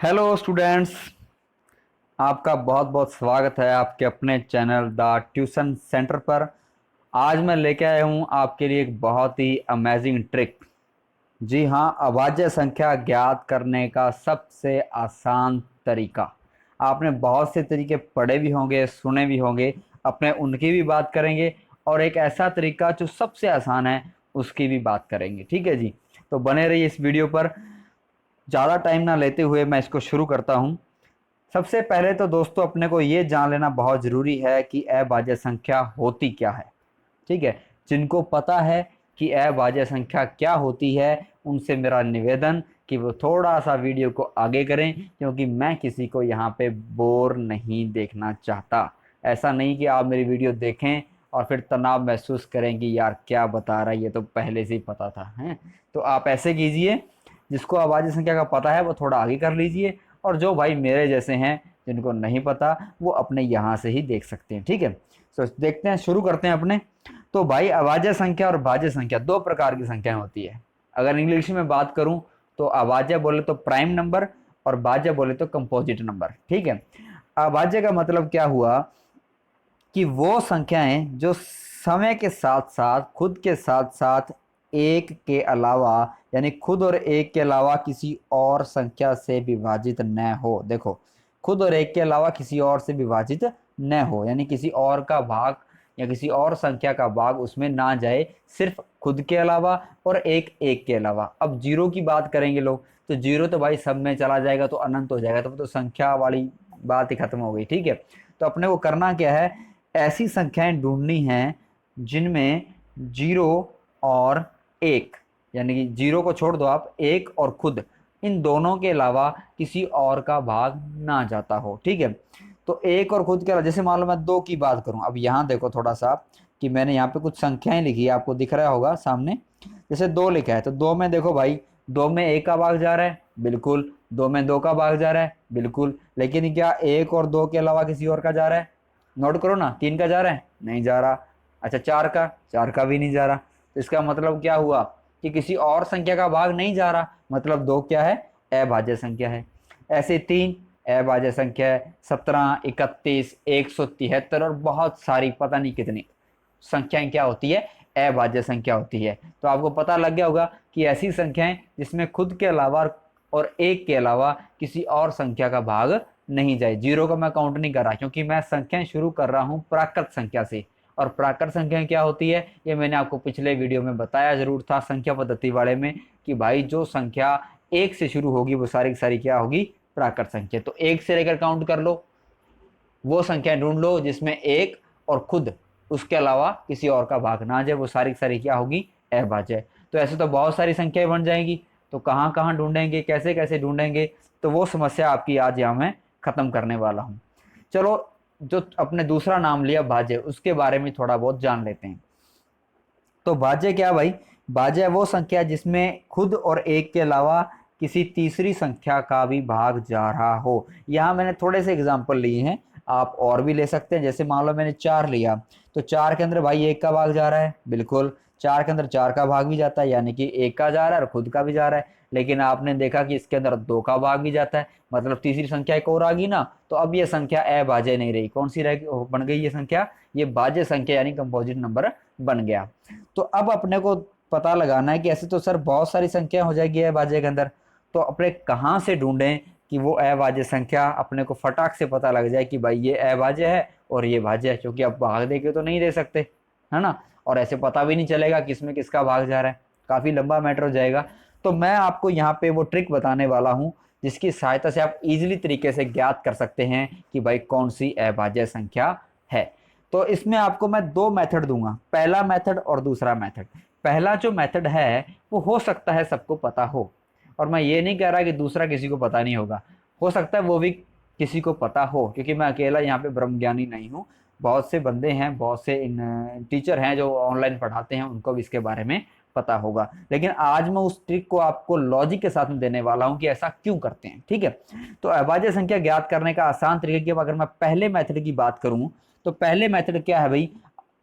Hello students, आपका बहुत बहुत स्वागत है आपके अपने चैनल द ट्यूशन सेंटर पर। आज मैं लेके आया हूँ आपके लिए एक बहुत ही अमेजिंग ट्रिक। जी हाँ, अभाज्य संख्या ज्ञात करने का सबसे आसान तरीका। आपने बहुत से तरीके पढ़े भी होंगे, सुने भी होंगे, अपने उनकी भी बात करेंगे और एक ऐसा तरीका जो सबसे आसान है उसकी भी बात करेंगे। ठीक है जी, तो बने रहिए इस वीडियो पर। ज़्यादा टाइम ना लेते हुए मैं इसको शुरू करता हूँ। सबसे पहले तो दोस्तों अपने को ये जान लेना बहुत ज़रूरी है कि अभाज्य संख्या होती क्या है। ठीक है, जिनको पता है कि अभाज्य संख्या क्या होती है उनसे मेरा निवेदन कि वो थोड़ा सा वीडियो को आगे करें, क्योंकि मैं किसी को यहाँ पे बोर नहीं देखना चाहता। ऐसा नहीं कि आप मेरी वीडियो देखें और फिर तनाव महसूस करें कि यार क्या बता रहा है, ये तो पहले से ही पता था। हैं तो आप ऐसे कीजिए, जिसको अभाज्य संख्या का पता है वो थोड़ा आगे कर लीजिए, और जो भाई मेरे जैसे हैं जिनको नहीं पता वो अपने यहाँ से ही देख सकते हैं। ठीक है, तो देखते हैं, शुरू करते हैं अपने। तो भाई अभाज्य संख्या और भाज्य संख्या दो प्रकार की संख्याएं होती है। अगर इंग्लिश में बात करूं तो अभाज्य बोले तो प्राइम नंबर और भाज्य बोले तो कंपोजिट नंबर। ठीक है, अभाज्य का मतलब क्या हुआ कि वो संख्याएं जो समय के साथ साथ, खुद के साथ साथ एक के अलावा, यानी खुद और एक के अलावा किसी और संख्या से विभाजित न हो। देखो, खुद और एक के अलावा किसी और से विभाजित न हो, यानी किसी और का भाग या किसी और संख्या का भाग उसमें ना जाए, सिर्फ खुद के अलावा और एक एक के अलावा। अब जीरो की बात करेंगे लोग, तो जीरो तो भाई सब में चला जाएगा तो अनंत हो जाएगा, तो वो तो संख्या वाली बात ही खत्म हो गई। ठीक है, तो अपने को करना क्या है, ऐसी संख्याएं ढूंढनी हैं जिनमें जीरो और एक, यानी कि जीरो को छोड़ दो आप, एक और खुद, इन दोनों के अलावा किसी और का भाग ना जाता हो। ठीक है, तो एक और खुद के अलावा, जैसे मान लो मैं दो की बात करूं, अब यहाँ देखो थोड़ा सा कि मैंने यहाँ पे कुछ संख्याएं लिखी है, आपको दिख रहा होगा सामने। जैसे दो लिखा है तो दो में देखो भाई, दो में एक का भाग जा रहा है, बिल्कुल। दो में दो का भाग जा रहा है, बिल्कुल। लेकिन क्या एक और दो के अलावा किसी और का जा रहा है? नोट करो ना, तीन का जा रहा है, नहीं जा रहा। अच्छा, चार का भी नहीं जा रहा। तो इसका मतलब क्या हुआ कि किसी और संख्या का भाग नहीं जा रहा, मतलब दो क्या है, अभाज्य संख्या है। ऐसे तीन अभाज्य संख्या है, 17, 31, 173 और बहुत सारी पता नहीं कितनी संख्याएं क्या होती है, अभाज्य संख्या होती है। तो आपको पता लग गया होगा कि ऐसी संख्याएं जिसमें खुद के अलावा और एक के अलावा किसी और संख्या का भाग नहीं जाए। जीरो का मैं काउंट नहीं कर रहा, क्योंकि मैं संख्याएं शुरू कर रहा हूं प्राकृत संख्या से। और प्राकृत संख्या क्या होती है ये मैंने आपको पिछले वीडियो में बताया जरूर था, संख्या पद्धति वाले में, कि भाई जो संख्या एक से शुरू होगी वो सारी की सारी क्या होगी, प्राकृत संख्या। तो एक से लेकर काउंट कर लो, वो संख्या ढूंढ लो जिसमें एक और खुद, उसके अलावा किसी और का भाग ना जाए, वो सारी की सारी क्या होगी, अभाज्य। तो ऐसे तो बहुत सारी संख्याएं बन जाएंगी, तो कहाँ कहाँ ढूंढेंगे, कैसे कैसे ढूंढेंगे, तो वो समस्या आपकी आज यहाँ मैं खत्म करने वाला हूँ। चलो, जो अपने दूसरा नाम लिया भाज्य, उसके बारे में थोड़ा बहुत जान लेते हैं। तो भाज्य क्या भाई, भाज्य वो संख्या जिसमें खुद और एक के अलावा किसी तीसरी संख्या का भी भाग जा रहा हो। यहाँ मैंने थोड़े से एग्जाम्पल लिए हैं, आप और भी ले सकते हैं। जैसे मान लो मैंने चार लिया, तो चार के अंदर भाई एक का भाग जा रहा है, बिल्कुल। चार के अंदर चार का भाग भी जाता है, यानी कि एक का जा रहा है और खुद का भी जा रहा है। लेकिन आपने देखा कि इसके अंदर दो का भाग भी जाता है, मतलब तीसरी संख्या एक और आ गई ना, तो अब ये संख्या अभाज्य नहीं रही। कौन सी रह बन गई ये संख्या, ये भाज्य संख्या यानी कंपोजिट नंबर बन गया। तो अब अपने को पता लगाना है कि ऐसे तो सर बहुत सारी संख्या हो जाएगी अभाज्य के अंदर, तो अपने कहाँ से ढूंढें कि वो अभाज्य संख्या अपने को फटाक से पता लग जाए कि भाई ये अभाज्य है और ये भाज्य है, क्योंकि अब भाग दे के तो नहीं दे सकते, है ना। और ऐसे पता भी नहीं चलेगा किसमें किसका भाग जा रहा है, काफी लंबा मैटर हो जाएगा। तो मैं आपको यहाँ पे वो ट्रिक बताने वाला हूँ जिसकी सहायता से आप इजीली तरीके से ज्ञात कर सकते हैं कि भाई कौन सी अभाज्य संख्या है। तो इसमें आपको मैं दो मेथड दूंगा, पहला मेथड और दूसरा मेथड। पहला जो मेथड है वो हो सकता है सबको पता हो, और मैं ये नहीं कह रहा कि दूसरा किसी को पता नहीं होगा, हो सकता है वो भी किसी को पता हो, क्योंकि मैं अकेला यहाँ पे ब्रह्मज्ञानी नहीं हूँ। बहुत से बंदे हैं, बहुत से टीचर हैं जो ऑनलाइन पढ़ाते हैं, उनको भी इसके बारे में पता होगा। लेकिन आज मैं उस ट्रिक को आपको लॉजिक के साथ में देने वाला हूँ कि ऐसा क्यों करते हैं। ठीक है, तो अभाज्य संख्या ज्ञात करने का आसान तरीके की अगर मैं पहले मेथड की बात करूँ, तो पहले मेथड क्या है भाई,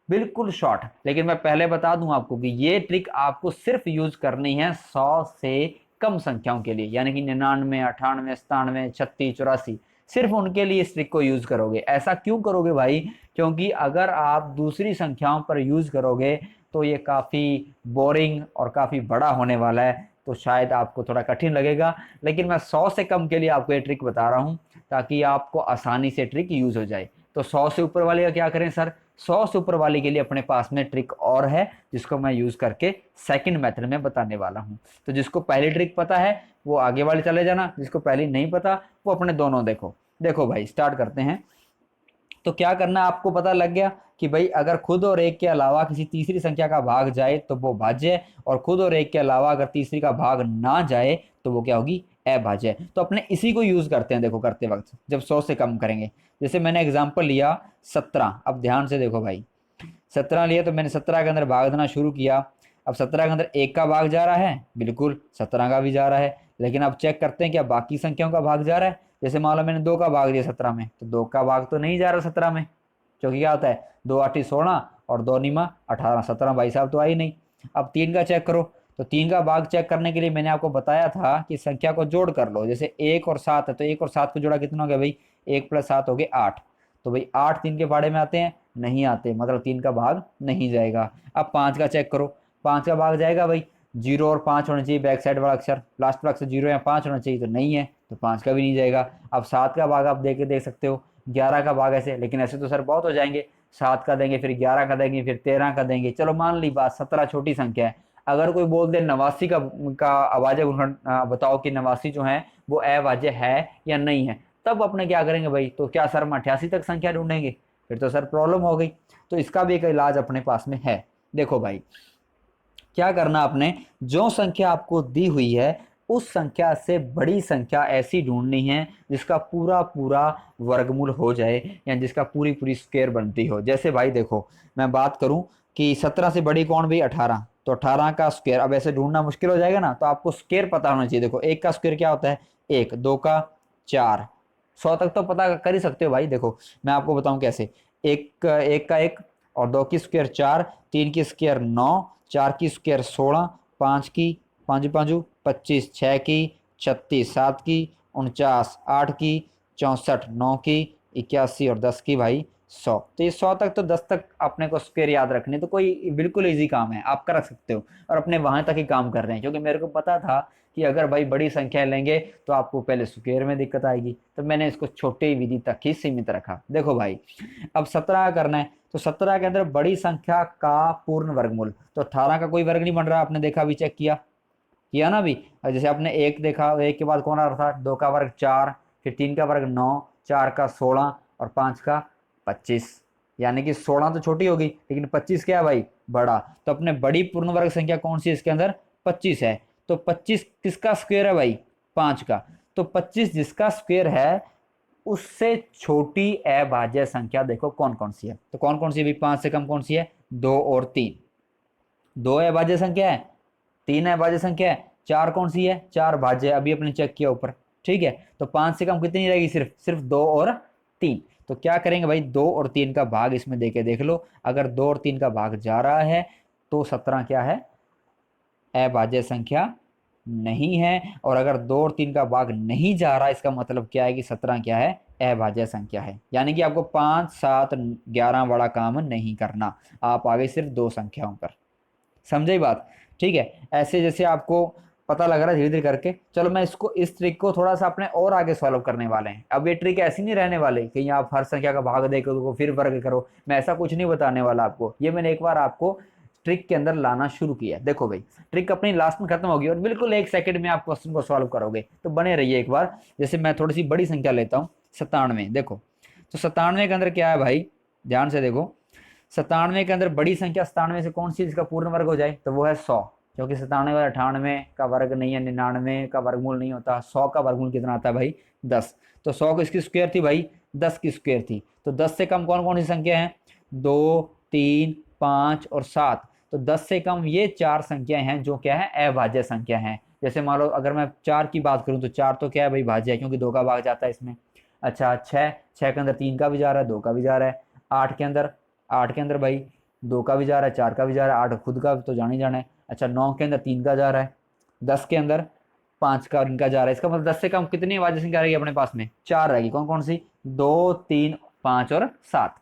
बिल्कुल शॉर्ट। लेकिन मैं पहले बता दूं आपको कि ये ट्रिक आपको सिर्फ यूज करनी है 100 से कम संख्याओं के लिए, यानी कि 99, 98, 97, 36, 84, सिर्फ उनके लिए इस ट्रिक को यूज करोगे। ऐसा क्यों करोगे भाई? क्योंकि अगर आप दूसरी संख्याओं पर यूज करोगे तो ये काफ़ी बोरिंग और काफ़ी बड़ा होने वाला है, तो शायद आपको थोड़ा कठिन लगेगा। लेकिन मैं 100 से कम के लिए आपको ये ट्रिक बता रहा हूँ ताकि आपको आसानी से ट्रिक यूज हो जाए। तो 100 से ऊपर वाले का क्या करें सर? 100 से ऊपर वाले के लिए अपने पास में ट्रिक और है जिसको मैं यूज करके सेकंड मेथड में बताने वाला हूँ। तो जिसको पहली ट्रिक पता है वो आगे वाले चले जाना, जिसको पहली नहीं पता वो अपने दोनों देखो। देखो भाई स्टार्ट करते हैं। तो क्या करना, आपको पता लग गया कि भाई अगर खुद और एक के अलावा किसी तीसरी संख्या का भाग जाए तो वो भाज्य है, और खुद और एक के अलावा अगर तीसरी का भाग ना जाए तो वो क्या होगी? अभाज्य है। तो अपने इसी को यूज करते हैं देखो करते वक्त जब 100 से कम करेंगे। जैसे मैंने एग्जांपल लिया 17, अब ध्यान से देखो भाई 17 लिया तो मैंने 17 के अंदर भाग देना शुरू किया। अब 17 के अंदर एक का भाग जा रहा है, बिल्कुल 17 का भी जा रहा है, लेकिन अब चेक करते हैं क्या बाकी संख्याओं का भाग जा रहा है। जैसे मान लो मैंने 2 का भाग दिया 17 में, तो 2 का भाग तो नहीं जा रहा 17 में, क्योंकि क्या होता है 2 8 16 और 2 निमा 18, 17 भाई साहब तो आई नहीं। अब 3 का चेक करो, तो 3 का भाग चेक करने के लिए मैंने आपको बताया था कि संख्या को जोड़ कर लो। जैसे 1 और 7 है तो 1 और 7 को जोड़ा कितना हो गया भाई? 1 + 7 हो गए 8। तो भाई 8 3 के बाड़े में आते हैं? नहीं आते, मतलब 3 का भाग नहीं जाएगा। अब 5 का चेक करो, 5 का भाग जाएगा भाई? 0 और 5 होना चाहिए, बैक साइड वाला अक्षर, लास्ट वाला अक्षर 0 या 5 होना चाहिए, तो नहीं है, तो 5 का भी नहीं जाएगा। अब 7 का भाग आप देख सकते हो, 11 का भाग ऐसे, लेकिन ऐसे तो सर बहुत हो जाएंगे। 7 का देंगे, फिर 11 का देंगे, फिर 13 का देंगे। चलो मान ली बात 17 छोटी संख्या है। अगर कोई बोल दे 89 का अभाज्य गुणनखंड बताओ कि 89 जो है वो अभाज्य है या नहीं है, तब अपने क्या करेंगे भाई? तो क्या सर हम 88 तक संख्या ढूंढेंगे? फिर तो सर प्रॉब्लम हो गई। तो इसका भी एक इलाज अपने पास में है। देखो भाई क्या करना आपने, जो संख्या आपको दी हुई है उस संख्या से बड़ी संख्या ऐसी ढूंढनी है जिसका पूरा पूरा वर्गमूल हो जाए, या जिसका पूरी पूरी स्क्वायर बनती हो। जैसे भाई देखो मैं बात करूं कि 17 से बड़ी कौन भाई? 18, तो 18 का स्क्वायर अब ऐसे ढूंढना मुश्किल हो जाएगा ना, तो आपको स्क्वायर पता होना चाहिए। देखो 1 का स्क्वायर क्या होता है? 1, 2 का 4, 100 तक तो पता कर ही सकते हो भाई। देखो मैं आपको बताऊं कैसे। एक का 1 और 2 की स्क्वायर 4, 3 की स्क्वायर 9, 4 की स्क्वायर 16, 5 की 5 5 25, 6 की 36, 7 की 49, 8 की 64, 9 की 81 और 10 की भाई 100। तो ये 100 तक, तो 10 तक अपने को स्क्वायर याद रखने, तो कोई बिल्कुल इजी काम है, आप कर रख सकते हो। और अपने वहां तक ही काम कर रहे हैं, क्योंकि मेरे को पता था कि अगर भाई बड़ी संख्या लेंगे तो आपको पहले स्क्वायर में दिक्कत आएगी, तो मैंने इसको छोटी विधि तक ही सीमित रखा। देखो भाई अब 17 करना है, तो 17 के अंदर बड़ी संख्या का पूर्ण वर्गमूल, तो 18 का कोई वर्ग नहीं बन रहा, आपने देखा भी, चेक किया ना भी। जैसे आपने 1 देखा, 1 के बाद कौन आ रहा था? 2 का वर्ग 4, फिर 3 का वर्ग 9, 4 का 16 और 5 का 25। यानी कि 16 तो छोटी होगी, लेकिन 25 क्या है भाई? बड़ा। तो अपने बड़ी पूर्ण वर्ग संख्या कौन सी है इसके अंदर? 25 है। तो 25 किसका स्क्वायर है भाई? 5 का। तो 25 जिसका स्क्वायर है उससे छोटी अभाज्य संख्या देखो कौन कौन सी है। तो कौन कौन सी भी? 5 से कम कौन सी है? 2 और 3। 2 अभाज्य संख्या है, 3 अभाज्य संख्या है, 4 कौन सी है? 4 भाज्य, अभी अपने चेक किया ऊपर, ठीक है। तो 5 से कम कितनी रहेगी? सिर्फ सिर्फ 2 और 3। तो क्या करेंगे भाई? 2 और 3 का भाग इसमें देके देख लो। अगर 2 और 3 का भाग जा रहा है तो 17 क्या है? अभाज्य संख्या नहीं है। और अगर 2 और 3 का भाग नहीं जा रहा, इसका मतलब क्या है कि 17 क्या है? अभाज्य संख्या है। यानी कि आपको 5 7 11 वाला काम नहीं करना, आप आगे सिर्फ 2 संख्याओं पर। समझे बात? ठीक है। ऐसे जैसे आपको पता लग रहा है धीरे धीरे करके। चलो मैं इसको, इस ट्रिक को थोड़ा सा अपने और आगे सॉल्व करने वाले हैं। अब ये ट्रिक ऐसी नहीं रहने वाले कि आप हर संख्या का भाग देकर उसको फिर वर्ग करो, मैं ऐसा कुछ नहीं बताने वाला आपको। ये मैंने एक बार आपको ट्रिक के अंदर लाना शुरू किया। देखो भाई ट्रिक अपनी लास्ट में खत्म होगी और बिल्कुल 1 सेकंड में आप क्वेश्चन को सॉल्व करोगे, तो बने रहिए एक बार। जैसे मैं थोड़ी सी बड़ी संख्या लेता हूँ 97। देखो तो 97 के अंदर क्या है भाई? ध्यान से देखो, 97 के अंदर बड़ी संख्या 97 से कौन सी जिसका पूर्ण वर्ग हो जाए? तो वो है 100, क्योंकि 97 और 98 का वर्ग नहीं है, 99 का वर्गमूल नहीं होता। 100 का वर्गमूल कितना आता है भाई? 10। तो 100 किसकी स्क्वायर थी भाई? 10 की स्क्वायर थी। तो 10 से कम कौन कौन सी संख्या है? 2 3 5 और 7। तो 10 से कम ये 4 संख्याएं हैं जो क्या है? अभाज्य संख्या हैं। जैसे मान लो अगर मैं 4 की बात करूं तो 4 तो क्या है भाई? भाज्य है, क्योंकि 2 का भाग जाता है इसमें। अच्छा 6 के अंदर 3 का भी जा रहा है, 2 का भी जा रहा है। 8 के अंदर भाई 2 का भी जा रहा है, 4 का भी जा रहा है, 8 खुद का तो जान ही जाना है। अच्छा 9 के अंदर 3 का जा रहा है। 10 के अंदर 5 का और इनका जा रहा है, इसका मतलब 10 से कम कितनी अभाज्य संख्या रहेगी अपने पास में? 4 रहेगी। कौन कौन सी? 2, 3, 5 और 7।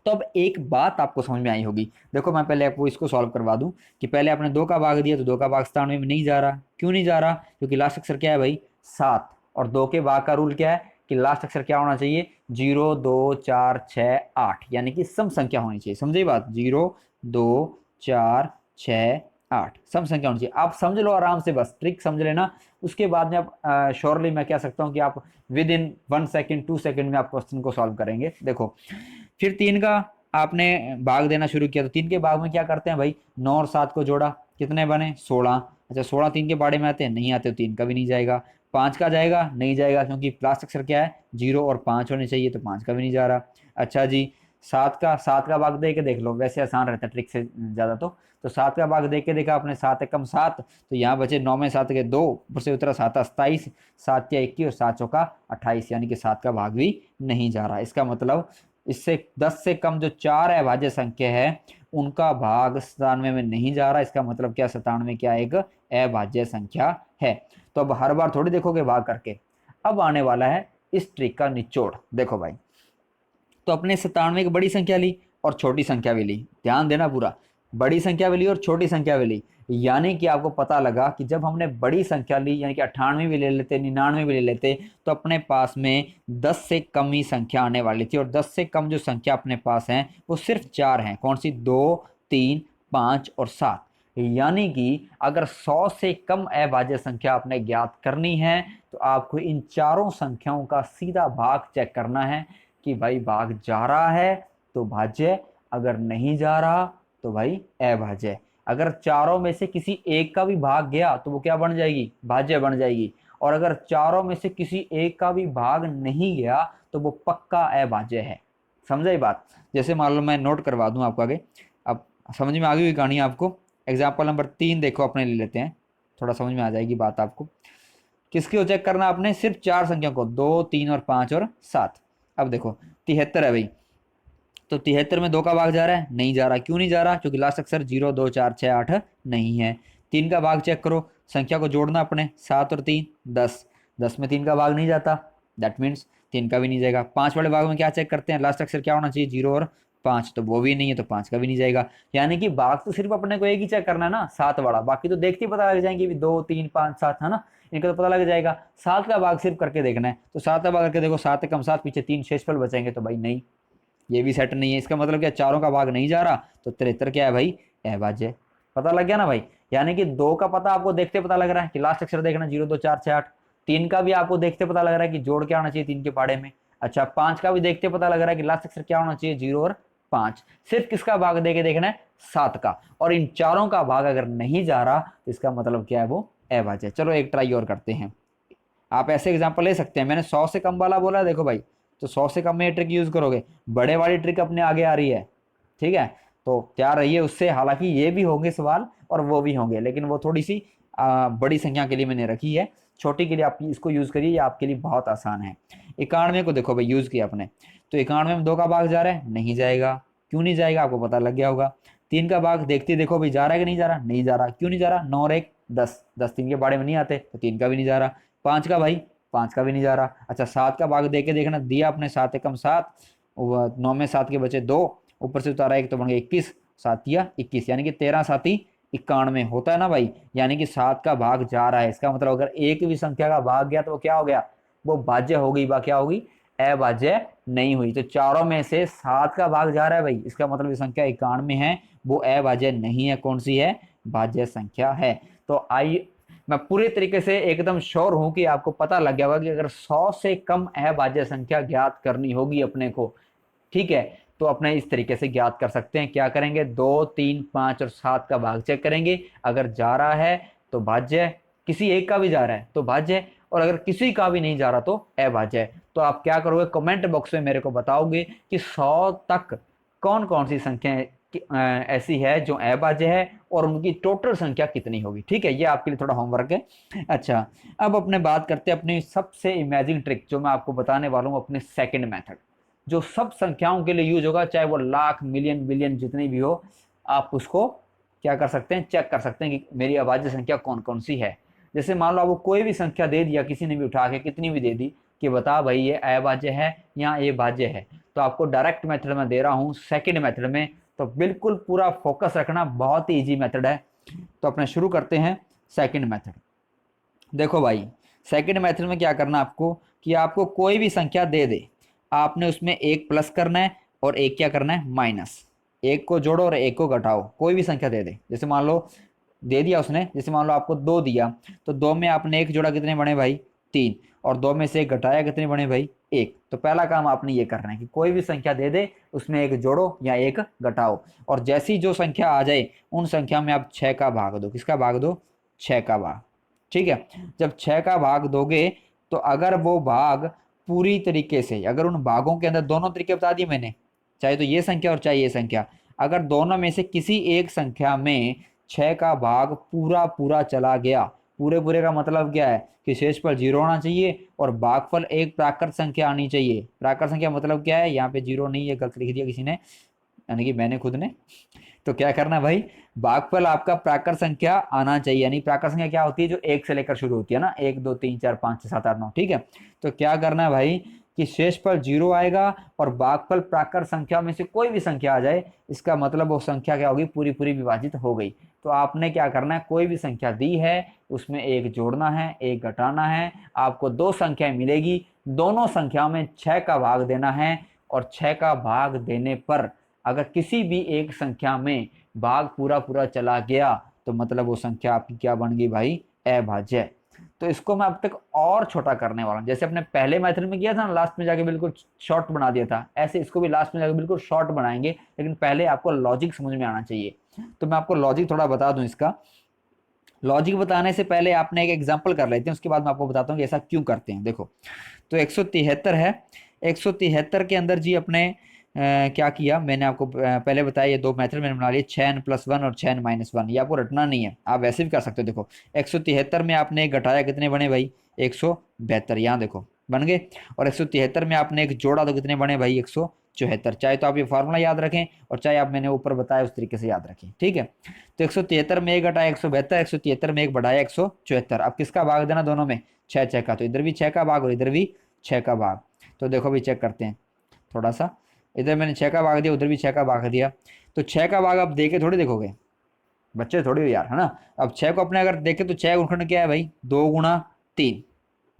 तो अब एक बात आपको समझ में आई होगी। देखो मैं पहले आपको इसको सॉल्व करवा दूं कि पहले आपने 2 का भाग दिया तो 2 का भाग 97 में नहीं जा रहा। क्यों नहीं जा रहा? क्योंकि लास्ट अक्षर क्या है भाई? 7। और 2 के भाग का रूल क्या है कि लास्ट अक्षर क्या होना चाहिए? 0, 2, 4, 6, 8, यानी कि सम संख्या होनी चाहिए। समझे बात? 0, 2, 4, 6, 8 सम संख्या होनी चाहिए। आप समझ लो आराम से, बस ट्रिक समझ लेना। उसके बाद में आप श्योरली मैं कह सकता हूँ कि आप विद इन 1 सेकेंड 2 सेकेंड में आप क्वेश्चन को सॉल्व करेंगे। देखो फिर 3 का आपने भाग देना शुरू किया तो 3 के भाग में क्या करते हैं भाई? 9 और 7 को जोड़ा, कितने बने? 16। अच्छा 16 3 के बाड़े में आते हैं? नहीं आते, तो 3 का भी नहीं जाएगा। 5 का जाएगा? नहीं जाएगा, क्योंकि लास्ट अक्षर क्या है? 0 और 5 होने चाहिए, तो 5 का भी नहीं जा रहा। अच्छा जी 7 का भाग दे के देख लो, वैसे आसान रहता है ट्रिक से ज़्यादा। तो 7 का भाग दे के देखा आपने, 7 एकम 7, तो यहाँ बचे 9 में 7 के 2, ऊपर से उतरा 7 27, 7 या 21 और 7 चौका 28, यानी कि 7 का भाग भी नहीं जा रहा। इसका मतलब इससे 10 से कम जो 4 अभाज्य संख्या है उनका भाग 97 में नहीं जा रहा। इसका मतलब क्या? 97 क्या एक अभाज्य संख्या है। तो अब हर बार थोड़ी देखोगे भाग करके। अब आने वाला है इस ट्रिक का निचोड़। देखो भाई, तो अपने 97 की बड़ी संख्या ली और छोटी संख्या भी ली। ध्यान देना पूरा, बड़ी संख्या भी ली और छोटी संख्या भी ली। यानी कि आपको पता लगा कि जब हमने बड़ी संख्या ली, यानी कि 98 भी ले लेते, 99 भी ले लेते, तो अपने पास में 10 से कम ही संख्या आने वाली थी। और 10 से कम जो संख्या अपने पास है वो सिर्फ 4 हैं। कौन सी? 2, 3, 5 और 7। यानी कि अगर 100 से कम अभाज्य संख्या आपने ज्ञात करनी है तो आपको इन चारों संख्याओं का सीधा भाग चेक करना है कि भाई भाग जा रहा है तो भाज्य, अगर नहीं जा रहा तो भाई अभाज्य। अगर चारों में से किसी एक का भी भाग गया तो वो क्या बन जाएगी? भाज्य बन जाएगी। और अगर चारों में से किसी एक का भी भाग नहीं गया तो वो पक्का अभाज्य है। समझे ये बात? जैसे मान लो मैं नोट करवा दूं आपको आगे, अब समझ में आ गई हुई कहानी आपको। एग्जाम्पल नंबर 3 देखो अपने ले लेते हैं, थोड़ा समझ में आ जाएगी बात आपको। किसकी चेक करना आपने? सिर्फ 4 संख्या को, 2, 3 और 5 और 7। अब देखो 73 है भाई, तो 73 में 2 का भाग जा रहा है? नहीं जा रहा। क्यों नहीं जा रहा? क्योंकि लास्ट अक्षर 0, 2, 4, 6, 8 नहीं है। 3 का भाग चेक करो, संख्या को जोड़ना अपने, 7 और 3 10, 10 में 3 का भाग नहीं जाता, दैट मीन्स 3 का भी नहीं जाएगा। 5 वाले भाग में क्या चेक करते हैं? लास्ट अक्षर क्या होना चाहिए? 0 और 5, तो वो भी नहीं है, तो 5 का भी नहीं जाएगा। यानी कि भाग तो सिर्फ अपने को एक ही चेक करना है ना, 7 वाला। बाकी तो देखते ही पता लग जाएंगे 2, 3, 5, 7 है ना, इनका तो पता लग जाएगा। 7 का भाग सिर्फ करके देखना है, तो 7 का भाग करके देखो, 7 एकम 7, पीछे 3 शेषफल बचेंगे, तो भाई नहीं, ये भी सेट नहीं है। इसका मतलब क्या? चारों का भाग नहीं जा रहा, तो 73 क्या है भाई? अभाज्य। पता लग गया ना भाई? यानी कि 2 का पता आपको देखते पता लग रहा है कि लास्ट अक्षर देखना 0, 2, 4, 6, 8। 3 का भी आपको देखते पता लग रहा है कि जोड़ क्या होना चाहिए 3 के पाड़े में। अच्छा 5 का भी देखते पता लग रहा है कि लास्ट अक्षर क्या होना चाहिए? 0 और 5। सिर्फ किसका भाग देके देखना है? 7 का। और इन चारों का भाग अगर नहीं जा रहा तो इसका मतलब क्या है? वो अभाज्य। चलो एक ट्राई और करते हैं। आप ऐसे एग्जाम्पल ले सकते हैं, मैंने 100 से कम वाला बोला है, देखो भाई, तो 100 से कम में ये ट्रिक यूज करोगे, बड़े वाली ट्रिक अपने आगे आ रही है। ठीक है, तो क्या रही है उससे, हालांकि ये भी होंगे सवाल और वो भी होंगे, लेकिन वो थोड़ी सी बड़ी संख्या के लिए मैंने रखी है। छोटी के लिए आप इसको यूज करिए, ये आपके लिए बहुत आसान है। 91 को देखो भाई, यूज किया अपने, तो 91 में 2 का भाग जा रहा है? नहीं जाएगा। क्यों नहीं जाएगा? आपको पता लग गया होगा। 3 का भाग देखते देखो भाई, जा रहा है कि नहीं जा रहा? नहीं जा रहा। क्यों नहीं जा रहा? 9 और 1 10, 10 3 के बारे में नहीं आते, तो 3 का भी नहीं जा रहा। 5 का भाई, 5 का भी नहीं जा रहा। अच्छा 7 का भाग देके देखना, दिया अपने 7 एकम 7, 9 में 7 के बचे 2, ऊपर से उतारा 1, तो बन गया 21, 7 या 21, यानी कि 13 7 91 होता है ना भाई। यानी कि 7 का भाग जा रहा है, इसका मतलब अगर एक भी संख्या का भाग गया तो वो क्या हो गया? वो भाज्य हो गई। क्या होगी? अभाज्य नहीं हुई। तो चारों में से 7 का भाग जा रहा है भाई, इसका मतलब ये संख्या 91 है, वो अभाज्य नहीं है। कौन सी है? भाज्य संख्या है। तो आई मैं पूरे तरीके से एकदम श्योर हूं कि आपको पता लग गया होगा कि अगर 100 से कम अभाज्य संख्या ज्ञात करनी होगी अपने को, ठीक है, तो अपने इस तरीके से ज्ञात कर सकते हैं। क्या करेंगे? 2, 3, 5 और 7 का भाग चेक करेंगे, अगर जा रहा है तो भाज्य, किसी एक का भी जा रहा है तो भाज्य, और अगर किसी का भी नहीं जा रहा तो अभाज्य। तो आप क्या करोगे? कमेंट बॉक्स में मेरे को बताओगे कि 100 तक कौन कौन सी संख्या ऐसी है जो अभाज्य है और उनकी टोटल संख्या कितनी होगी। ठीक है, ये आपके लिए थोड़ा होमवर्क है। अच्छा अब अपने बात करते हैं अपनी सबसे इमेजिंग ट्रिक, जो मैं आपको बताने वाला हूँ, अपने सेकंड मेथड, जो सब संख्याओं के लिए यूज होगा, चाहे वो लाख, मिलियन, बिलियन जितनी भी हो। आप उसको क्या कर सकते हैं? चेक कर सकते हैं कि मेरी अभाज्य संख्या कौन कौन सी है। जैसे मान लो आपको कोई भी संख्या दे दिया किसी ने भी उठा के, कितनी भी दे दी, कि बता भाई ये अभाज्य है या ये भाज्य है, तो आपको डायरेक्ट मेथड में दे रहा हूँ, सेकंड मेथड में, तो बिल्कुल पूरा फोकस रखना, बहुत ही इजी मेथड है। तो अपने शुरू करते हैं सेकंड मेथड। देखो भाई, सेकंड मेथड में क्या करना आपको, कि आपको कोई भी संख्या दे दे, आपने उसमें एक प्लस करना है और एक क्या करना है, माइनस। एक को जोड़ो और एक को घटाओ, कोई भी संख्या दे दे। जैसे मान लो दे दिया उसने, जैसे मान लो आपको 2 दिया, तो 2 में आपने एक जोड़ा, कितने बने भाई, 3, और 2 में से एक घटाया, कितने बने भाई, 1। तो पहला काम आपने ये करना है कि कोई भी संख्या दे दे, उसमें एक जोड़ो या एक घटाओ, और जैसी जो संख्या आ जाए उन संख्या में आप 6 का भाग दो। किसका भाग दो, 6 का भाग। ठीक है, जब 6 का भाग दोगे तो अगर वो भाग पूरी तरीके से, अगर उन भागों के अंदर, दोनों तरीके बता दिए मैंने, चाहे तो ये संख्या और चाहे ये संख्या, अगर दोनों में से किसी एक संख्या में 6 का भाग पूरा पूरा चला गया, पूरे पूरे का मतलब क्या है कि शेषफल 0 होना चाहिए और भागफल एक प्राकृत संख्या आनी चाहिए। प्राकृत संख्या मतलब क्या है, यहाँ पे 0 नहीं है, गलत लिख दिया किसी ने, यानी कि मैंने खुद ने। तो क्या करना है भाई, भागफल आपका प्राकृत संख्या आना चाहिए। यानी प्राकृत संख्या क्या होती है, जो 1 से लेकर शुरू होती है ना, 1 2 3 4 5 6 7 8 9। ठीक है, तो क्या करना है भाई कि शेषफल 0 आएगा और भागफल प्राकृत संख्या में से कोई भी संख्या आ जाए, इसका मतलब वो संख्या क्या होगी, पूरी पूरी विभाजित हो गई। तो आपने क्या करना है, कोई भी संख्या दी है उसमें एक जोड़ना है, एक घटाना है, आपको 2 संख्याएं मिलेगी, दोनों संख्या में 6 का भाग देना है, और 6 का भाग देने पर अगर किसी भी एक संख्या में भाग पूरा पूरा चला गया, तो मतलब वो संख्या आपकी क्या बन गई भाई, अभाज्य। तो इसको मैं अब तक और छोटा करने वाला हूँ। जैसे अपने पहले मेथड में किया था ना, लास्ट में जाके बिल्कुल शॉर्ट बना दिया था, ऐसे इसको भी लास्ट में जाके बिल्कुल शॉर्ट बनाएंगे, लेकिन पहले आपको लॉजिक समझ में आना चाहिए। तो मैं आपको लॉजिक थोड़ा बता दूं इसका। लॉजिक बताने से पहले आपने एक एग्जाम्पल कर लेते हैं, उसके बाद मैं आपको बताता हूँ कि ऐसा क्यों करते हैं। देखो, तो 173 है, 173 के अंदर जी अपने क्या किया, मैंने आपको पहले बताया, ये 2 मेथड मैंने बना लिए, 6n+1 और 6n-1। ये आपको रटना नहीं है, आप वैसे भी कर सकते हो। देखो 173 में आपने एक घटाया, कितने बने भाई, 172, यहाँ देखो बन गए। और 173 में आपने एक जोड़ा, तो कितने बने भाई, 174। चाहे तो आप ये फार्मूला याद रखें और चाहे आप मैंने ऊपर बताया उस तरीके से याद रखें। ठीक है, तो 173 में एक घटाया 172, 173 में एक बढ़ाया 174। अब किसका भाग देना, दोनों में 6 6 का, तो इधर भी 6 का भाग और इधर भी 6 का भाग। तो देखो भी चेक करते हैं थोड़ा सा, इधर मैंने 6 का भाग दिया, उधर भी 6 का भाग दिया। तो 6 का भाग आप देके थोड़ी देखोगे, बच्चे थोड़ी हो यार, है ना। अब 6 को अपने अगर देखें तो 6 गुणनखंड क्या है भाई, 2 गुणा 3,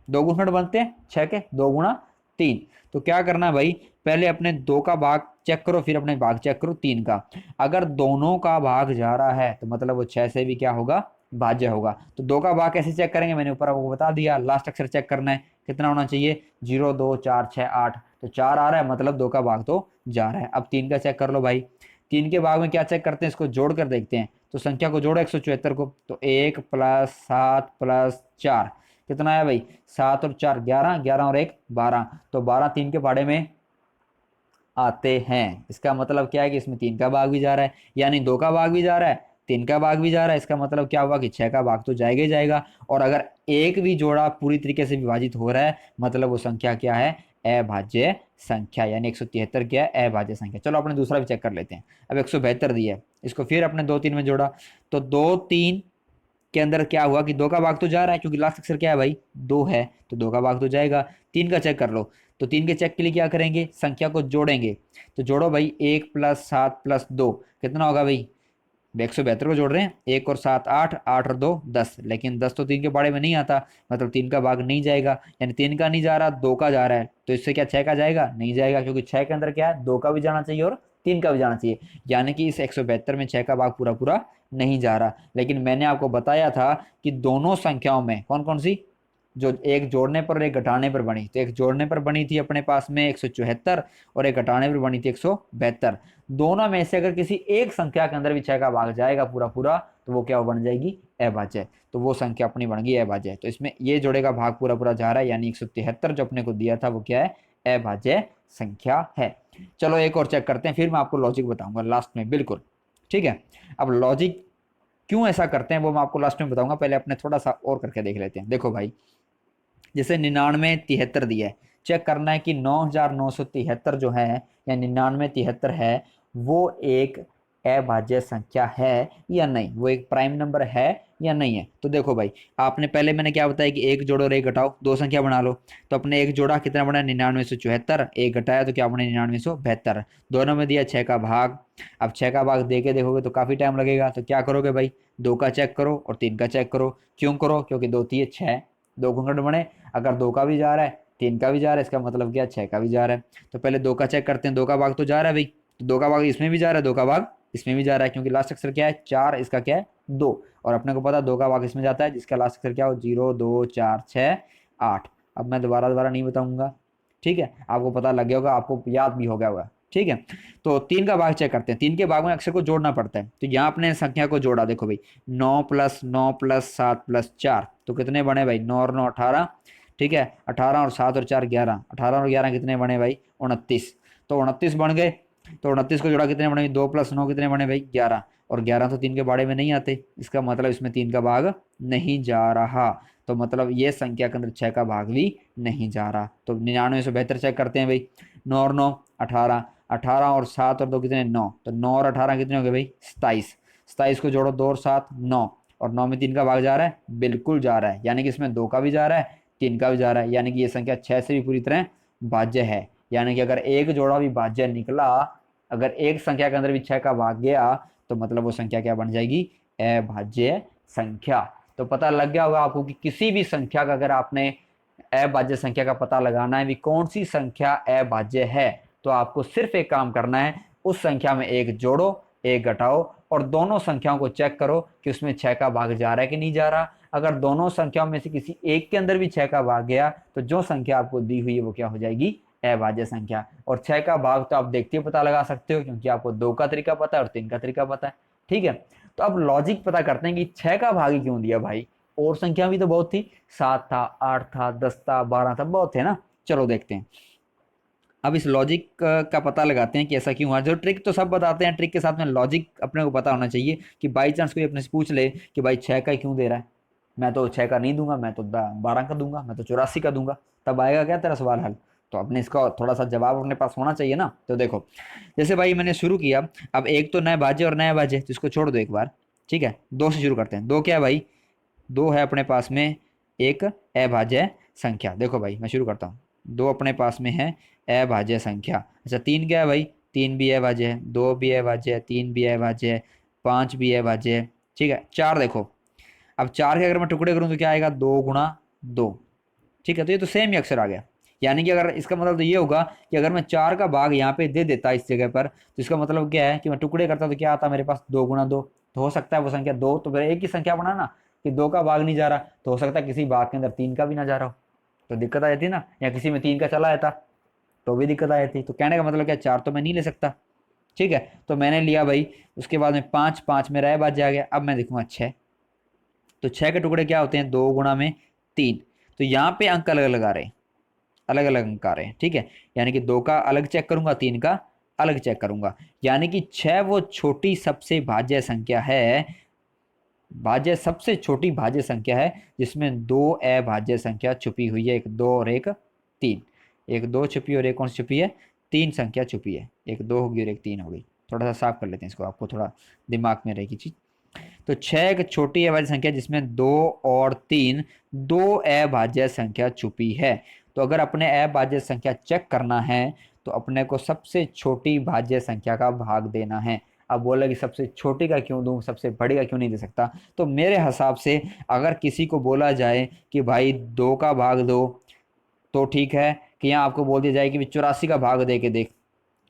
2 गुणनखंड बनते हैं 6 के, 2 गुणा 3। तो क्या करना है भाई, पहले अपने 2 का भाग चेक करो, फिर अपने भाग चेक करो 3 का। अगर दोनों का भाग जा रहा है तो मतलब वो 6 से भी क्या होगा, भाज्य होगा। तो 2 का भाग कैसे चेक करेंगे, मैंने ऊपर आपको बता दिया, लास्ट अक्षर चेक करना है, कितना होना चाहिए, 0 2 4 6 8, तो 4 आ रहा है, मतलब 2 का भाग तो जा रहा है। अब 3 का चेक कर लो भाई, 3 के भाग में क्या चेक करते हैं, इसको जोड़ कर देखते हैं। तो संख्या को जोड़ो 174 को, तो 1 + 7 + 4 कितना है भाई, 7 और 4 11, 11 और 1 12, तो 12 3 के पहाड़े में आते हैं। इसका मतलब क्या है कि इसमें 3 का भाग भी जा रहा है, यानी 2 का भाग भी जा रहा है, 3 का भाग भी जा रहा है। इसका मतलब क्या हुआ कि 6 का भाग तो जाएगा ही जाएगा। और अगर एक भी जोड़ा पूरी तरीके से विभाजित हो रहा है, मतलब वो संख्या क्या है, अभाज्य संख्या, यानी 173 क्या है, अभाज्य संख्या। चलो अपने दूसरा भी चेक कर लेते हैं। अब 172 दिया है, इसको फिर अपने 2 3 में जोड़ा, तो 2 3 के अंदर क्या हुआ कि 2 का भाग तो जा रहा है, क्योंकि लास्ट अक्षर क्या है भाई, 2 है, तो 2 का भाग तो जाएगा। 3 का चेक कर लो, तो 3 के चेक के लिए क्या करेंगे, संख्या को जोड़ेंगे। तो जोड़ो भाई, 1 + 7 + 2 कितना होगा भाई, 172 को जोड़ रहे हैं, 1 और 7 8, 8 और 2 10, लेकिन 10 तो 3 के बारे में नहीं आता, मतलब 3 का भाग नहीं जाएगा, यानी 3 का नहीं जा रहा, 2 का जा रहा है। तो इससे क्या 6 का जाएगा, नहीं जाएगा, क्योंकि 6 के अंदर क्या है, 2 का भी जाना चाहिए और 3 का भी जाना चाहिए, यानी कि इस 172 में 6 का भाग पूरा पूरा नहीं जा रहा। लेकिन मैंने आपको बताया था कि दोनों संख्याओं में कौन कौन सी, जो एक जोड़ने पर और एक घटाने पर बनी, तो एक जोड़ने पर बनी थी अपने पास में 174, और एक घटाने पर बनी थी 172। दोनों में से अगर किसी एक संख्या के अंदर भी 6 का भाग जाएगा पूरा पूरा, तो वो क्या बन जाएगी, अभाज्य। तो वो संख्या अपनी बन गई अभाज्य। तो इसमें ये जोड़े का भाग पूरा पूरा जा रहा है, यानी 173 जो अपने को दिया था वो क्या है, अभाज्य संख्या है। चलो एक और चेक करते हैं, फिर मैं आपको लॉजिक बताऊंगा लास्ट में, बिल्कुल ठीक है। अब लॉजिक क्यों ऐसा करते हैं वो मैं आपको लास्ट में बताऊंगा, पहले अपने थोड़ा सा और करके देख लेते हैं। देखो भाई, जैसे 99 73 दिया है, चेक करना है कि 9973 जो है, या 99 73 है, वो एक अभाज्य संख्या है या नहीं, वो एक प्राइम नंबर है या नहीं है। तो देखो भाई, आपने पहले मैंने क्या बताया कि एक जोड़ो और एक घटाओ, दो संख्या बना लो। तो अपने एक जोड़ा कितना बना 9974, एक घटाया तो क्या बना 9972, दोनों में दिया 6 का भाग। अब 6 का भाग दे के देखोगे तो काफी टाइम लगेगा, तो क्या करोगे भाई, 2 का चेक करो और 3 का चेक करो। क्यों करो, क्योंकि 2 3 6, 2 घूंघट बने, अगर 2 का भी जा रहा है 3 का भी जा रहा है, इसका मतलब क्या 6 का भी जा रहा है। तो पहले 2 का चेक करते हैं, 2 का भाग तो जा रहा है भाई, तो 2 का भाग इसमें भी जा रहा है, 2 का भाग इसमें भी जा रहा है, क्योंकि लास्ट अक्षर क्या है 4, इसका क्या है 2, और अपने को पता है 2 का भाग इसमें जाता है जिसका लास्ट अक्षर क्या हो 0 2 4 6 8। अब मैं दोबारा दोबारा नहीं बताऊंगा, ठीक है, आपको पता लग गया होगा, आपको याद भी हो गया होगा, ठीक है। तो 3 का भाग चेक करते हैं, 3 के भाग में अक्षर को जोड़ना पड़ता है। तो यहाँ अपने संख्या को जोड़ा, देखो भाई 9 + 9 + 7 + 4, तो कितने बने भाई 9 और 9 18, ठीक है, 18 और 7 और 4 11, 18 और 11 कितने बने भाई 29, तो 29 बन गए। तो 29 को जोड़ा कितने बने 2 + 9 कितने बने भाई 11, और 11 तो 3 के बाड़े में नहीं आते, इसका मतलब इसमें 3 का भाग नहीं जा रहा, तो मतलब ये संख्या के अंदर 6 का भाग भी नहीं जा रहा। तो 9972 चेक करते हैं भाई, 9 और 9 18, 18 और 7 और 2 कितने 9, तो 9 और 18 कितने हो गए भाई 27, 27 को जोड़ो 2 और 7 9, और 9 में 3 का भाग जा रहा है, बिल्कुल जा रहा है, यानी कि इसमें 2 का भी जा रहा है 3 का भी जा रहा है, यानी कि ये संख्या 6 से भी पूरी तरह भाज्य है। यानी कि अगर एक जोड़ा भी भाज्य निकला, अगर एक संख्या के अंदर भी 6 का भाग गया, तो मतलब वो संख्या क्या बन जाएगी अभाज्य संख्या। तो पता लग गया होगा आपको कि किसी भी संख्या का अगर आपने अभाज्य संख्या का पता लगाना है भी कौन सी संख्या अभाज्य है, तो आपको सिर्फ एक काम करना है, उस संख्या में एक जोड़ो एक घटाओ और दोनों संख्याओं को चेक करो कि उसमें 6 का भाग जा रहा है कि नहीं जा रहा। अगर दोनों संख्याओं में से किसी एक के अंदर भी 6 का भाग गया, तो जो संख्या आपको दी हुई है वो क्या हो जाएगी अभाज्य संख्या। और 6 का भाग तो आप देखते हुए पता लगा सकते हो, क्योंकि आपको 2 का तरीका पता है और 3 का तरीका पता है, ठीक है। तो अब लॉजिक पता करते हैं कि 6 का भाग ही क्यों दिया भाई, और संख्या भी तो बहुत थी, 7 था 8 था 10 था 12 था, बहुत थे ना। चलो देखते हैं, अब इस लॉजिक का पता लगाते हैं कि ऐसा क्यों हुआ। जो ट्रिक तो सब बताते हैं, ट्रिक के साथ में लॉजिक अपने को पता होना चाहिए, कि बाई चांस कोई अपने से पूछ ले कि भाई 6 का क्यों दे रहा है, मैं तो 6 का नहीं दूंगा, मैं तो 12 का दूंगा, मैं तो 84 का दूंगा, तब आएगा क्या तेरा सवाल हल। तो अपने इसका थोड़ा सा जवाब अपने पास होना चाहिए ना। तो देखो, जैसे भाई मैंने शुरू किया, अब एक तो नए भाज्य और नया भाज्य, तो इसको छोड़ दो एक बार, ठीक है, 2 से शुरू करते हैं। 2 क्या है भाई, 2 है अपने पास में एक अभाज्य संख्या। देखो भाई मैं शुरू करता हूँ, 2 अपने पास में है अभाज्य संख्या। अच्छा 3 क्या है भाई, 3 भी अभाज्य है, 2 भी अभाज्य है, 3 भी अभाज्य है, 5 भी अभाज्य है, ठीक है। 4 देखो, अब 4 के अगर मैं टुकड़े करूँ तो क्या आएगा 2 × 2, ठीक है। तो ये तो सेम ही अक्षर आ गया, यानी कि अगर इसका मतलब तो ये होगा कि अगर मैं 4 का भाग यहाँ पे दे देता इस जगह पर, तो इसका मतलब क्या है कि मैं टुकड़े करता तो क्या आता मेरे पास 2 × 2, तो हो सकता है वो संख्या 2, तो फिर एक ही संख्या बना ना कि 2 का भाग नहीं जा रहा, तो हो सकता है किसी भाग के अंदर 3 का भी ना जा रहा हो, तो दिक्कत आ जाती ना, या किसी में 3 का चला जाता तो भी दिक्कत आ जाती। तो कहने का मतलब क्या 4 तो मैं नहीं ले सकता, ठीक है। तो मैंने लिया भाई, उसके बाद में 5, 5 मेरा अभाज्य आ गया। अब मैं देखूंगा 6, तो 6 के टुकड़े क्या होते हैं 2 × 3, तो यहाँ पे अंक अलग अलग आ रहे हैं, अलग अलग अंक आ रहे हैं, ठीक है। यानी कि 2 का अलग चेक करूंगा, 3 का अलग चेक करूंगा, यानी कि 6 वो छोटी सबसे भाज्य संख्या है, भाज्य सबसे छोटी भाज्य संख्या है जिसमें 2 अभाज्य संख्या छुपी हुई है, एक 2 और एक 3, एक 2 छुपी और एक कौन सी छुपी है 3 संख्या छुपी है, एक 2 होगी और एक 3 हो गई। थोड़ा सा साफ कर लेते हैं इसको, आपको थोड़ा दिमाग में रहेगी चीज। तो 6 एक छोटी अभाज्य संख्या जिसमें 2 और 3 दो अभाज्य संख्या छुपी है। तो अगर अपने अभाज्य संख्या चेक करना है, तो अपने को सबसे छोटी भाज्य संख्या का भाग देना है। अब बोला कि सबसे छोटी का क्यों दूं, सबसे बड़ी का क्यों नहीं दे सकता, तो मेरे हिसाब से अगर किसी को बोला जाए कि भाई 2 का भाग दो, तो ठीक है, कि यहाँ आपको बोल दिया जाए कि 84 का भाग दे के देख,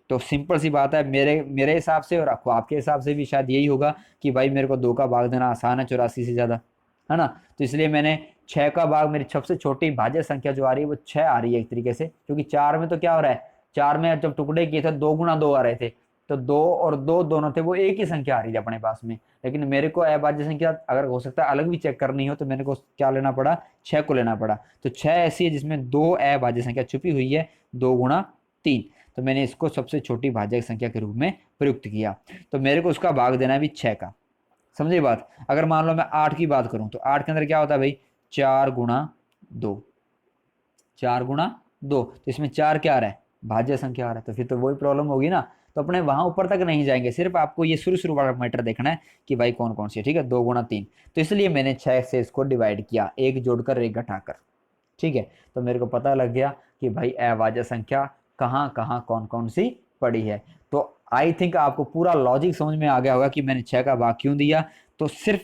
तो सिंपल सी बात है, मेरे मेरे हिसाब से और आपके हिसाब से भी शायद यही होगा कि भाई मेरे को 2 का भाग देना आसान है 84 से ज़्यादा, है ना। तो इसलिए मैंने 6 का भाग, मेरी सबसे छोटी भाज्य संख्या जो आ रही है वो 6 आ रही है एक तरीके से, क्योंकि 4 में तो क्या हो रहा है, 4 में जब टुकड़े किए थे 2 × 2 आ रहे थे, तो 2 और 2 दोनों थे, वो एक ही संख्या आ रही है अपने पास में। लेकिन मेरे को अभाज्य संख्या अगर हो सकता है अलग भी चेक करनी हो, तो मेरे को क्या लेना पड़ा 6 को लेना पड़ा। तो 6 ऐसी है जिसमें 2 अभाज्य संख्या छुपी हुई है, 2 × 3, तो मैंने इसको सबसे छोटी भाज्य संख्या के रूप में प्रयुक्त किया। तो मेरे को उसका भाग देना है भी 6 का, समझे बात। अगर मान लो मैं 8 की बात करूं, तो 8 के अंदर क्या होता है भाई 4 × 2, 4 × 2, तो इसमें 4 क्या आ रहा है भाज्य संख्या आ रहा है, तो फिर तो वही प्रॉब्लम होगी ना। तो अपने वहां ऊपर तक नहीं जाएंगे, सिर्फ आपको ये शुरू शुरू वाला मैटर देखना है कि भाई कौन कौन सी है। ठीक है, 2 गुणा 3, तो इसलिए मैंने 6 से इसको डिवाइड किया, एक जोड़कर एक घटाकर। ठीक है, तो मेरे को पता लग गया कि भाई अभाज्य संख्या कहाँ कहाँ कौन कौन सी पड़ी है। तो आई थिंक आपको पूरा लॉजिक समझ में आ गया होगा कि मैंने 6 का भाग क्यों दिया। तो सिर्फ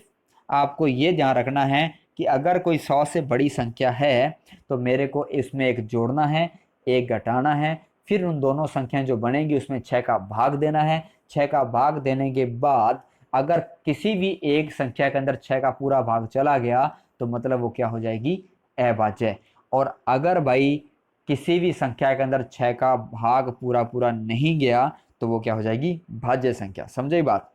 आपको ये ध्यान रखना है कि अगर कोई 100 से बड़ी संख्या है तो मेरे को इसमें एक जोड़ना है, एक घटाना है, फिर उन दोनों संख्याएं जो बनेंगी उसमें 6 का भाग देना है। 6 का भाग देने के बाद अगर किसी भी एक संख्या के अंदर 6 का पूरा भाग चला गया तो मतलब वो क्या हो जाएगी, अभाज्य। और अगर भाई किसी भी संख्या के अंदर 6 का भाग पूरा पूरा नहीं गया तो वो क्या हो जाएगी, भाज्य संख्या। समझे बात?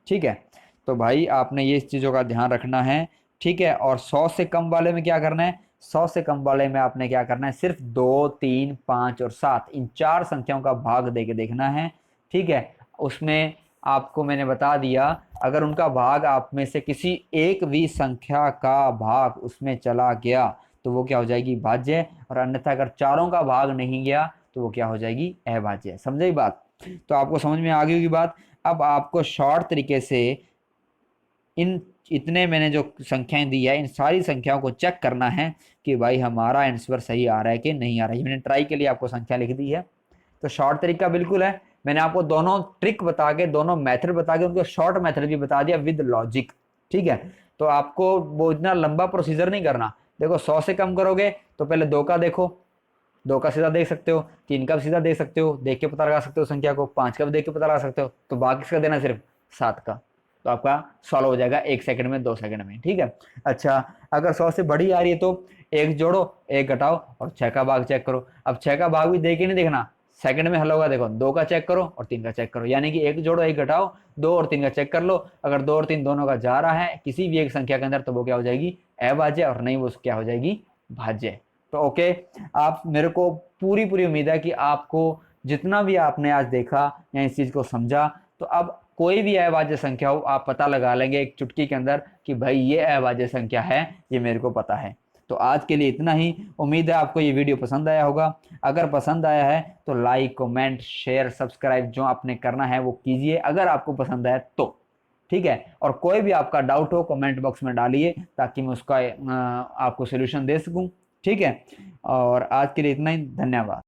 ठीक है, तो भाई आपने ये चीज़ों का ध्यान रखना है। ठीक है, और 100 से कम वाले में क्या करना है, 100 से कम वाले में आपने क्या करना है, सिर्फ 2, 3, 5 और 7 इन 4 संख्याओं का भाग दे के देखना है। ठीक है, उसमें आपको मैंने बता दिया अगर उनका भाग आप में से किसी एक भी संख्या का भाग उसमें चला गया तो वो क्या हो जाएगी, भाज्य। और अन्यथा अगर चारों का भाग नहीं गया तो वो क्या हो जाएगी, अभाज्य। समझे बात? तो आपको समझ में आ गई होगी बात। अब आपको शॉर्ट तरीके से इन इतने मैंने जो संख्याएं दी है इन सारी संख्याओं को चेक करना है कि भाई हमारा आंसर सही आ रहा है कि नहीं आ रहा है। मैंने ट्राई के लिए आपको संख्या लिख दी है। तो शॉर्ट तरीका बिल्कुल है, मैंने आपको दोनों ट्रिक बता के, दोनों मेथड बता के, उनको शॉर्ट मेथड भी बता दिया विद लॉजिक। ठीक है, तो आपको वो इतना लंबा प्रोसीजर नहीं करना। देखो 100 से कम करोगे तो पहले 2 का देखो, 2 का सीधा देख सकते हो, 3 का भी सीधा देख सकते हो, देख के पता लगा सकते हो संख्या को, 5 का भी देख के पता लगा सकते हो, तो बाकी इसका देना सिर्फ 7 का। तो आपका सॉल्व हो जाएगा 1 सेकंड में, 2 सेकंड में। ठीक है, अच्छा अगर 100 से बड़ी आ रही है तो एक जोड़ो, एक घटाओ और 6 का भाग चेक करो। अब 6 का भाग भी देख के नहीं देखना, सेकंड में हल होगा। देखो 2 का चेक करो और 3 का चेक करो, यानी कि एक जोड़ो, एक घटाओ, 2 और 3 का चेक कर लो। अगर 2 और 3 दोनों का जा रहा है किसी भी एक संख्या के अंदर तो वो क्या हो जाएगी, अभाज्य, और नहीं वो क्या हो जाएगी, भाज्य। तो ओके, आप मेरे को पूरी पूरी उम्मीद है कि आपको जितना भी आपने आज देखा या इस चीज को समझा, तो अब कोई भी अभाज्य संख्या हो आप पता लगा लेंगे एक चुटकी के अंदर कि भाई ये अभाज्य संख्या है, ये मेरे को पता है। तो आज के लिए इतना ही। उम्मीद है आपको ये वीडियो पसंद आया होगा। अगर पसंद आया है तो लाइक, कमेंट, शेयर, सब्सक्राइब जो आपने करना है वो कीजिए अगर आपको पसंद आया तो। ठीक है, और कोई भी आपका डाउट हो कमेंट बॉक्स में डालिए ताकि मैं उसका आपको सोल्यूशन दे सकूं। ठीक है, और आज के लिए इतना ही, धन्यवाद।